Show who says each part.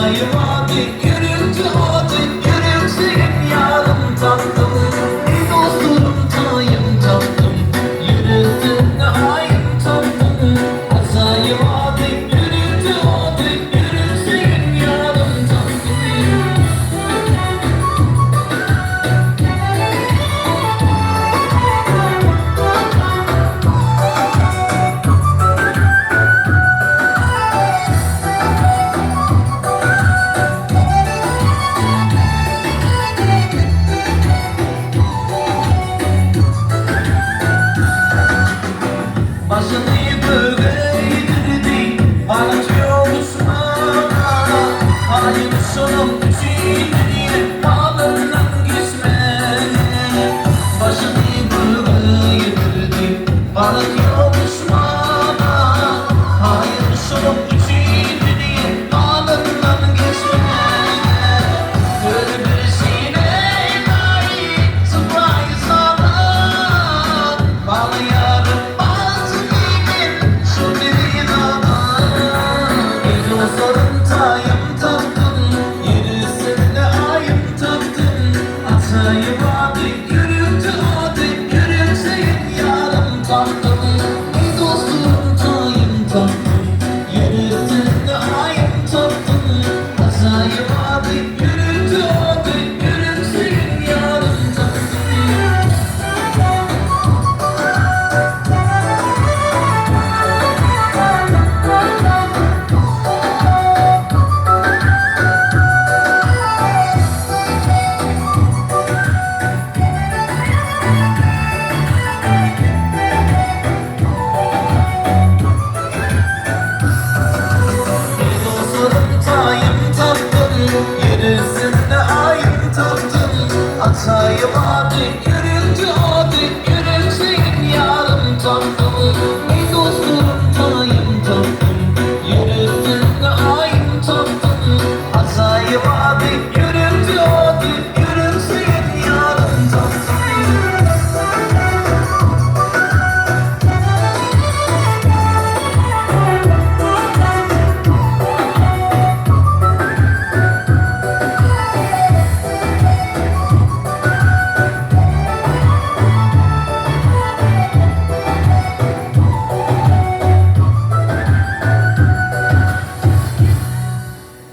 Speaker 1: hatayı vardı, gürültü vardı, gürültüyüm yarım tatlım. Ey dostum tayım tatlım, yürüsün hayım tatlım. Hatayı vardı, gürültü vardı, gürültüyüm yarım tatlım. Başını böyle eğdirdi, anlatıyorsun bana. Halim sonum için diye bağlarından gitme. Başını böyle eğdirdi, anlatıyorsun bana. Halim sonum için diye bağlarından gitme. Böyle birisine layık surprise sana. Bağlayarım tayım tatlım, yürüsün ayım tatlım. Hatayı vardı, gürültü vardı, gürültüyüm yarım tatlım. Ey dostum tayım tatlım, yürüsün ayım tatlım. Hatayı vardı.